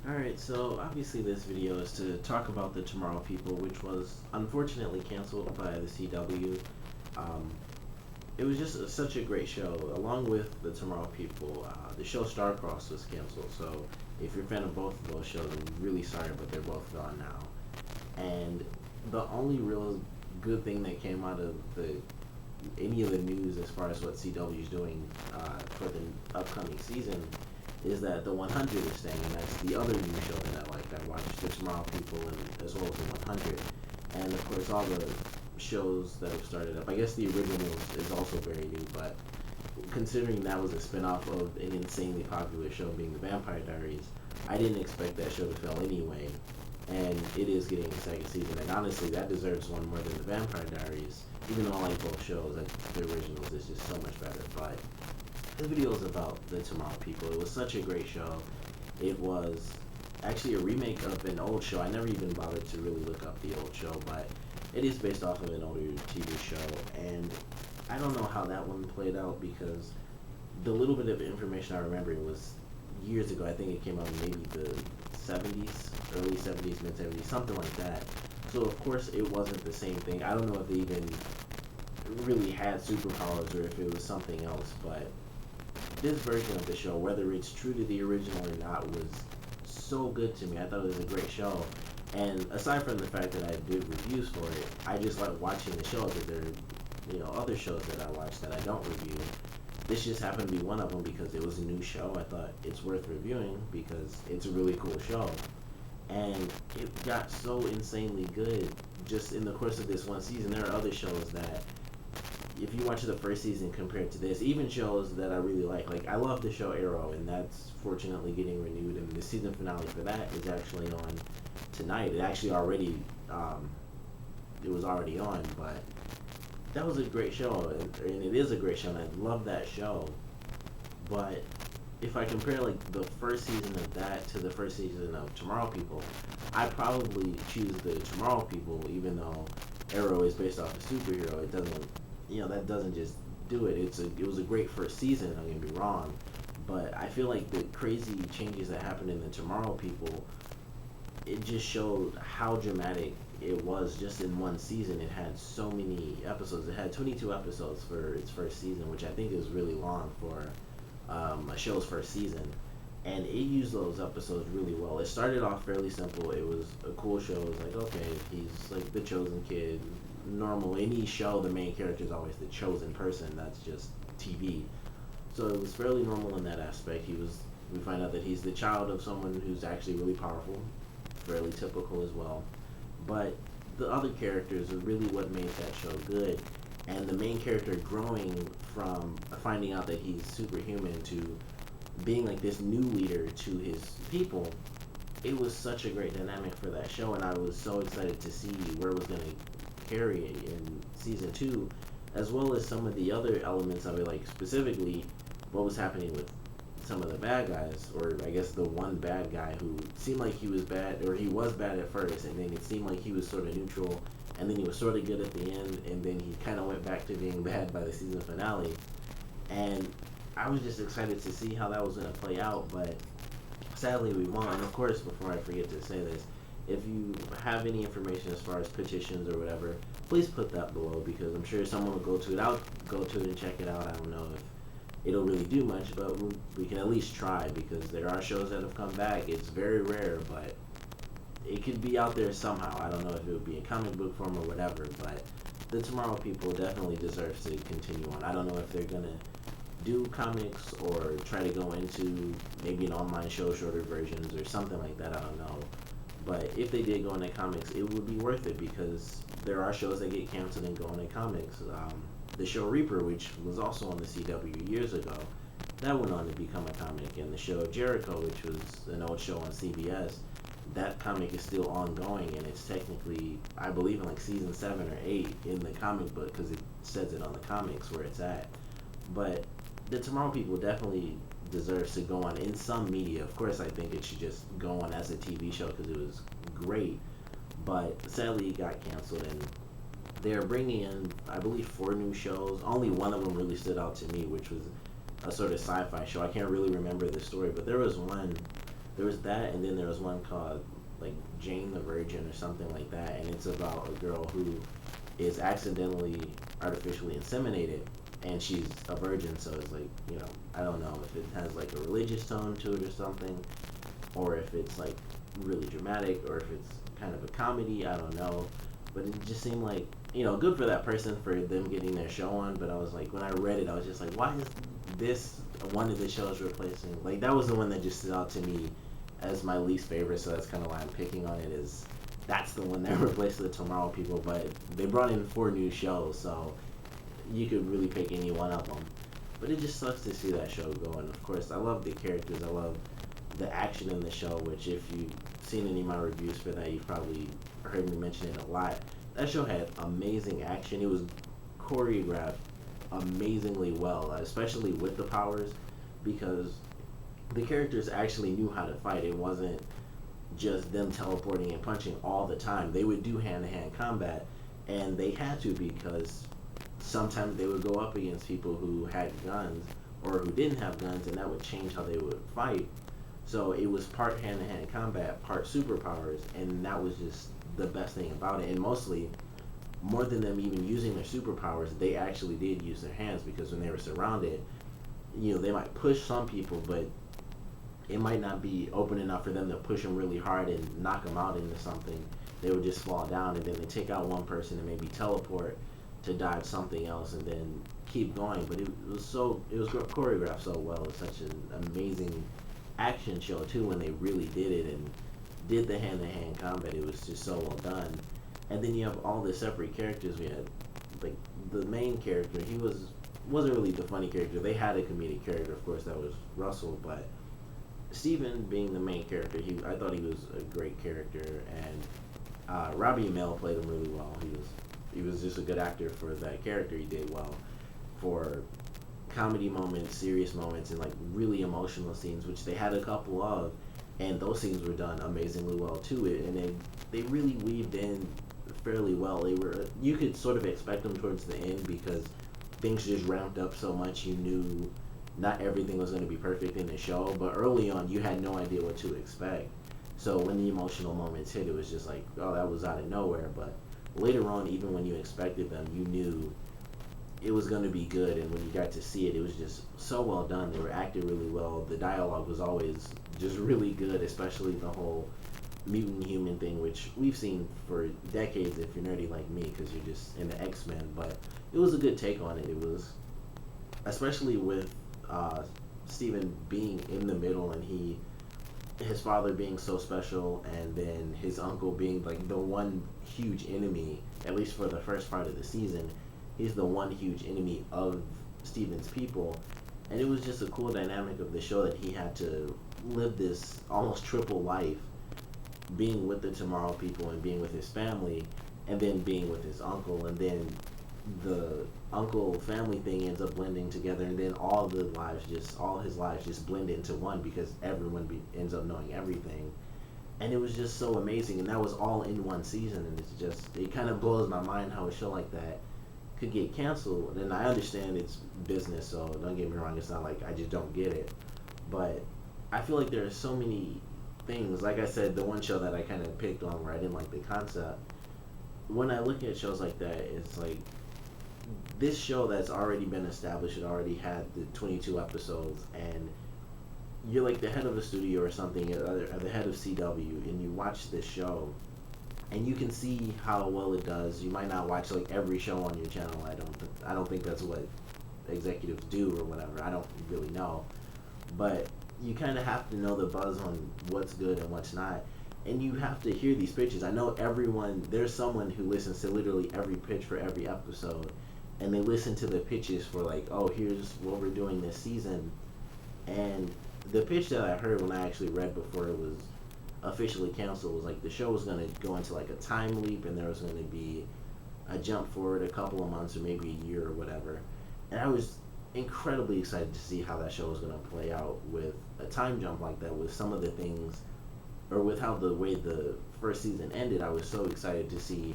Alright, so obviously this video is to talk about the Tomorrow People, which was unfortunately canceled by the CW. Um, it was just such a great show. Along with the Tomorrow People, the show Starcross was canceled. So if you're a fan of both of those shows, I'm really sorry, but they're both gone now. And the only real good thing that came out of the any of the news as far as what CW is doing for the upcoming season is that the 100 is staying, and that's the other new show that I like. I watched the Tomorrow People and as well as the 100, and of course all the shows that have started up. I guess the original is also very new, but considering that was a spin-off of an insanely popular show being the Vampire Diaries, I didn't expect that show to fail anyway, and it is getting a second season, and honestly that deserves one more than the Vampire Diaries, even though I like both shows. The originals is just so much better. But the video is about the Tomorrow People. It was such a great show. It was actually a remake of an old show. I never even bothered to really look up the old show, but it is based off of an older TV show, and I don't know how that one played out because the little bit of information I remember was years ago. I think it came out in maybe the 70s, early 70s, mid 70s, something like that. So of course it wasn't the same thing. I don't know if they even really had superpowers or if it was something else, but this version of the show, whether it's true to the original or not, was so good to me. I thought it was a great show. And aside from the fact that I did reviews for it, I just like watching the show because there are, other shows that I watch that I don't review. This just happened to be one of them because it was a new show. I thought it's worth reviewing because it's a really cool show. And it got so insanely good just in the course of this one season. There are other shows that if you watch the first season compared to this, even shows that I really like I love the show Arrow, and that's fortunately getting renewed, and the season finale for that is actually on tonight. It was already on, but that was a great show, and it is a great show, and I love that show. But if I compare like the first season of that to the first season of Tomorrow People, I probably choose the Tomorrow People, even though Arrow is based off a superhero. It doesn't, that doesn't just do it. It was a great first season. I'm gonna be wrong, but I feel like the crazy changes that happened in the Tomorrow People, it just showed how dramatic it was just in one season. It had so many episodes. It had 22 episodes for its first season, which I think is really long for a show's first season. And it used those episodes really well. It started off fairly simple. It was a cool show. It was like, okay, he's like the chosen kid. Normal, any show, the main character is always the chosen person. That's just TV. So it was fairly normal in that aspect. We find out that he's the child of someone who's actually really powerful, fairly typical as well. But the other characters are really what made that show good. And the main character growing from finding out that he's superhuman to being like this new leader to his people, it was such a great dynamic for that show, and I was so excited to see where it was going to carry it in season two, as well as some of the other elements of it, like specifically what was happening with some of the bad guys, or I guess the one bad guy who seemed like he was bad, or he was bad at first, and then it seemed like he was sort of neutral, and then he was sort of good at the end, and then he kind of went back to being bad by the season finale. And I was just excited to see how that was going to play out, but sadly we won. And of course, before I forget to say this, if you have any information as far as petitions or whatever, please put that below because I'm sure someone will go to it. I'll go to it and check it out. I don't know if it'll really do much, but we can at least try because there are shows that have come back. It's very rare, but it could be out there somehow. I don't know if it would be in comic book form or whatever, but the Tomorrow People definitely deserves to continue on. I don't know if they're gonna do comics or try to go into maybe an online show, shorter versions or something like that. I don't know. But if they did go into comics, it would be worth it because there are shows that get canceled and go into comics. The show Reaper, which was also on the CW years ago, that went on to become a comic. And the show Jericho, which was an old show on CBS, that comic is still ongoing, and it's technically, I believe, in like season 7 or 8 in the comic book because it says it on the comics where it's at. But the Tomorrow People definitely deserves to go on in some media. Of course, I think it should just go on as a TV show because it was great. But sadly, it got canceled, and they're bringing in, I believe, 4 new shows. Only one of them really stood out to me, which was a sort of sci-fi show. I can't really remember the story, but there was one There was that, and then there was one called like Jane the Virgin or something like that, and it's about a girl who is accidentally artificially inseminated, and she's a virgin. So it's like, I don't know if it has like a religious tone to it or something, or if it's like really dramatic, or if it's kind of a comedy. I don't know, but it just seemed like, good for that person for them getting their show on. But I was like, when I read it, I was just like, why is this one of the shows replacing? Like, that was the one that just stood out to me as my least favorite. So that's kind of why I'm picking on it. Is that's the one that replaced the Tomorrow People. But they brought in 4 new shows, so you could really pick any one of them. But it just sucks to see that show go. And of course, I love the characters. I love the action in the show, which if you've seen any of my reviews for that, you've probably heard me mention it a lot. That show had amazing action. It was choreographed amazingly well, especially with the powers, because the characters actually knew how to fight. It wasn't just them teleporting and punching all the time. They would do hand-to-hand combat, and they had to, because sometimes they would go up against people who had guns or who didn't have guns, and that would change how they would fight. So it was part hand-to-hand combat, part superpowers, and that was just the best thing about it. And mostly, more than them even using their superpowers, they actually did use their hands, because when they were surrounded, they might push some people, but it might not be open enough for them to push them really hard and knock them out into something. They would just fall down, and then they take out one person and maybe teleport to dodge something else, and then keep going. But it was choreographed so well. It was such an amazing action show too when they really did it and did the hand-to-hand combat. It was just so well done. And then you have all the separate characters. We had like the main character. He wasn't really the funny character. They had a comedic character, of course, that was Russell, but Steven being the main character, I thought he was a great character, and Robbie Amell played him really well. He was just a good actor for that character. He did well for comedy moments, serious moments, and like really emotional scenes, which they had a couple of, and those scenes were done amazingly well too. And they really weaved in fairly well. You could sort of expect them towards the end, because things just ramped up so much. You knew not everything was going to be perfect in the show, but early on you had no idea what to expect. So when the emotional moments hit, it was just like, oh, that was out of nowhere. But later on, even when you expected them, you knew it was going to be good. And when you got to see it, it was just so well done. They were acted really well. The dialogue was always just really good, especially the whole mutant human thing, which we've seen for decades if you're nerdy like me, because you're just in the X-Men. But it was a good take on it. It was, especially with Steven being in the middle, and his father being so special, and then his uncle being like the one huge enemy, at least for the first part of the season. He's the one huge enemy of Steven's people, and it was just a cool dynamic of the show that he had to live this almost triple life, being with the Tomorrow People and being with his family, and then being with his uncle, and then the uncle family thing ends up blending together, and then all his lives just blend into one, because everyone ends up knowing everything. And it was just so amazing, and that was all in one season. And it kind of blows my mind how a show like that could get canceled. And I understand it's business, so don't get me wrong, it's not like I just don't get it, but I feel like there are so many things. Like I said, the one show that I kind of picked on where I didn't like the concept, when I look at shows like that, it's like, this show that's already been established, it already had the 22 episodes, and you're like the head of a studio or something, or the head of CW, and you watch this show, and you can see how well it does. You might not watch like every show on your channel. I don't think that's what executives do or whatever. I don't really know, but you kind of have to know the buzz on what's good and what's not, and you have to hear these pitches. I know there's someone who listens to literally every pitch for every episode, and they listen to the pitches for like, oh, here's what we're doing this season. And the pitch that I heard when I actually read before it was officially canceled was like the show was going to go into like a time leap, and there was going to be a jump forward a couple of months or maybe a year or whatever. And I was incredibly excited to see how that show was going to play out with a time jump like that, with some of the things, or with how the way the first season ended. I was so excited to see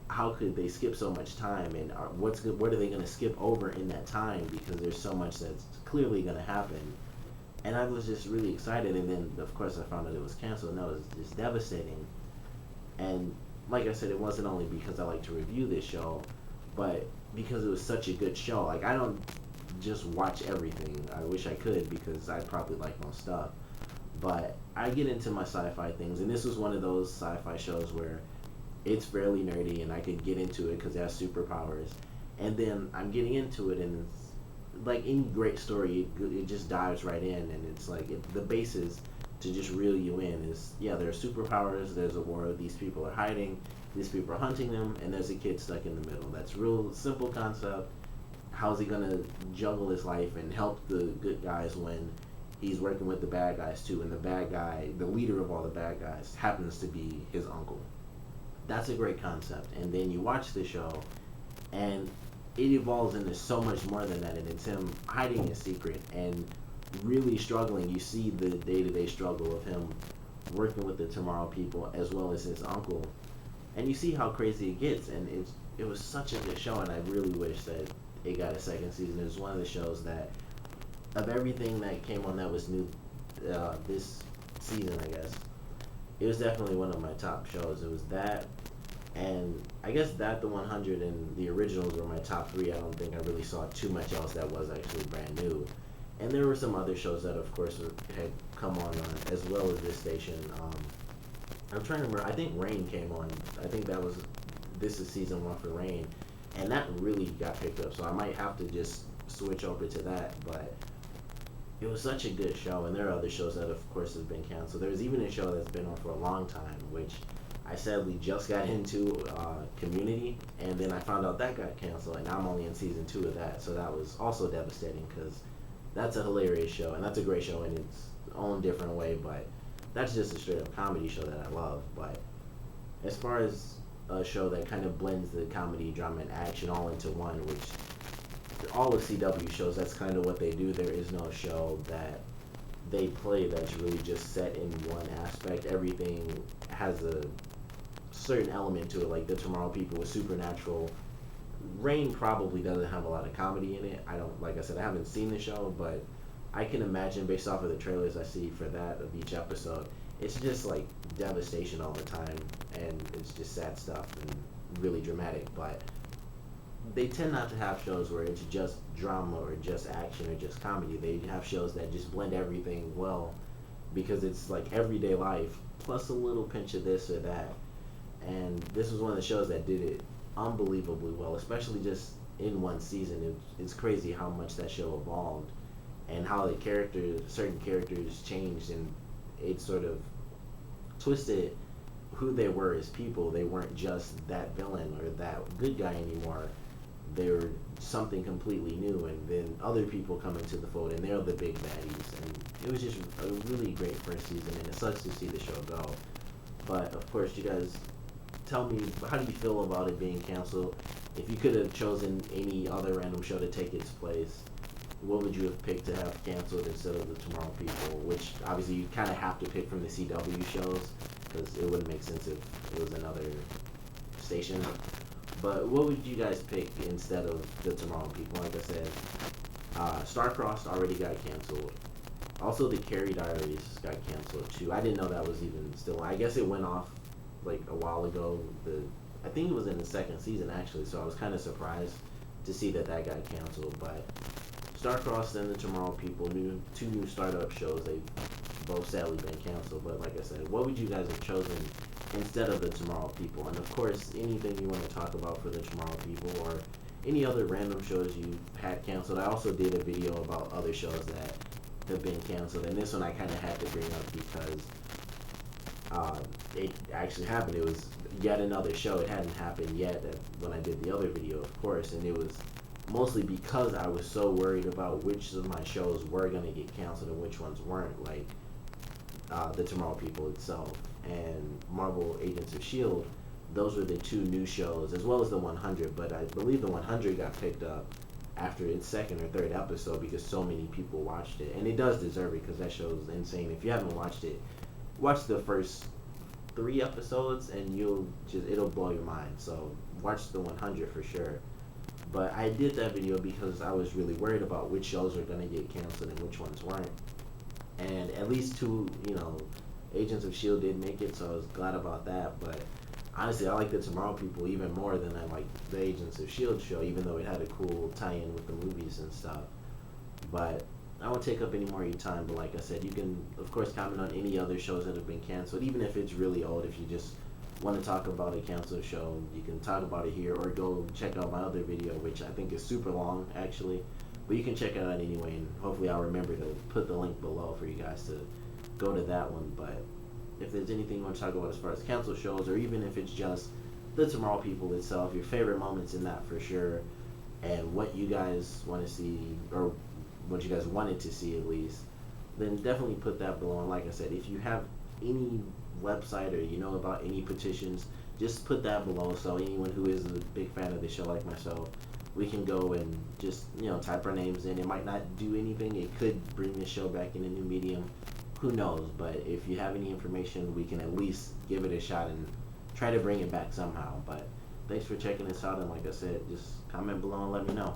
how could they skip so much time, and what are they going to skip over in that time, because there's so much that's clearly going to happen. And I was just really excited, and then of course I found out it was canceled, and that was just devastating. And like I said, it wasn't only because I like to review this show, but because it was such a good show. Like, I don't just watch everything. I wish I could, because I probably like most stuff. But I get into my sci-fi things, and this was one of those sci-fi shows where it's fairly nerdy, and I could get into it because it has superpowers. And then I'm getting into it, and it's like any great story, it just dives right in, and it's like the basis to just reel you in is, yeah, there are superpowers, there's a war, these people are hiding, these people are hunting them, and there's a kid stuck in the middle. That's real simple concept. How's he gonna juggle his life and help the good guys when he's working with the bad guys too, and the bad guy, the leader of all the bad guys, happens to be his uncle. That's a great concept. And then you watch the show, and it evolves into so much more than that, and it's him hiding a secret and really struggling. You see the day-to-day struggle of him working with the Tomorrow People as well as his uncle, and you see how crazy it gets. And it was such a good show, and I really wish that it got a second season. It was one of the shows that, of everything that came on that was new this season, I guess, it was definitely one of my top shows. It was that, and I guess that, the 100, and the originals were my top three. I don't think I really saw too much else that was actually brand new. And there were some other shows that, of course, had come on as well as this station. I'm trying to remember. I think Rain came on. I think that was, this is season one for Rain, and that really got picked up. So I might have to just switch over to that. But it was such a good show, and there are other shows that, of course, have been canceled. There's even a show that's been on for a long time, which I sadly just got into, Community, and then I found out that got canceled, and I'm only in season 2 of that. So that was also devastating, because that's a hilarious show, and that's a great show in its own different way. But that's just a straight up comedy show that I love. But as far as a show that kind of blends the comedy, drama, and action all into one, which all of CW shows, that's kind of what they do. There is no show that they play that's really just set in one aspect. Everything has a certain element to it, like the Tomorrow People with supernatural. Rain probably doesn't have a lot of comedy in it. I don't, like I said, I haven't seen the show, but I can imagine, based off of the trailers I see for that of each episode, it's just like devastation all the time, and it's just sad stuff and really dramatic. But they tend not to have shows where it's just drama or just action or just comedy. They have shows that just blend everything well, because it's like everyday life plus a little pinch of this or that. And this was one of the shows that did it unbelievably well, especially just in one season. It's crazy how much that show evolved, and how the certain characters changed, and it sort of twisted who they were as people. They weren't just that villain or that good guy anymore. They were something completely new, and then other people come into the fold, and they're the big baddies. And it was just a really great first season, and it sucks to see the show go. But of course, you guys, tell me, how do you feel about it being canceled? If you could have chosen any other random show to take its place, what would you have picked to have canceled instead of the Tomorrow People? Which obviously you kind of have to pick from the CW shows, because it wouldn't make sense if it was another station. But what would you guys pick instead of the Tomorrow People? Like I said, Starcrossed already got canceled. Also, the Carrie Diaries got canceled too. I didn't know that was even still. I guess it went off like a while ago. I think it was in the second season actually. So I was kind of surprised to see that got canceled. But Starcrossed and the Tomorrow People, two new startup shows. They've both sadly been canceled. But like I said, what would you guys have chosen instead of the Tomorrow People? And of course, anything you want to talk about for the Tomorrow People, or any other random shows you had canceled. I also did a video about other shows that have been canceled, and this one I kind of had to bring up because it actually happened. It was yet another show. It hadn't happened yet when I did the other video, of course, and it was mostly because I was so worried about which of my shows were going to get canceled and which ones weren't, like the Tomorrow People itself and Marvel Agents of S.H.I.E.L.D. Those were the two new shows, as well as the 100, but I believe the 100 got picked up after its second or third episode because so many people watched it, and it does deserve it because that show is insane. If you haven't watched it, watch the first 3 episodes and it'll blow your mind. So watch the 100 for sure. But I did that video because I was really worried about which shows are going to get canceled and which ones weren't. and at least two, Agents of Shield did make it, so I was glad about that. But honestly, I like the Tomorrow People even more than I like the Agents of Shield show, even though it had a cool tie-in with the movies and stuff. But I won't take up any more of your time. But like I said, you can of course comment on any other shows that have been canceled, even if it's really old. If you just want to talk about a canceled show, you can talk about it here, or go check out my other video, which I think is super long actually. But you can check it out anyway, and hopefully I'll remember to put the link below for you guys to go to that one. But if there's anything you want to talk about as far as canceled shows, or even if it's just the Tomorrow People itself, your favorite moments in that for sure, and what you guys want to see, or what you guys wanted to see at least, then definitely put that below. And like I said, if you have any website, or you know about any petitions, just put that below, so anyone who is a big fan of the show like myself, we can go and just type our names in. It might not do anything, it could bring the show back in a new medium, who knows. But if you have any information, we can at least give it a shot and try to bring it back somehow. But thanks for checking this out, and like I said, just comment below and let me know.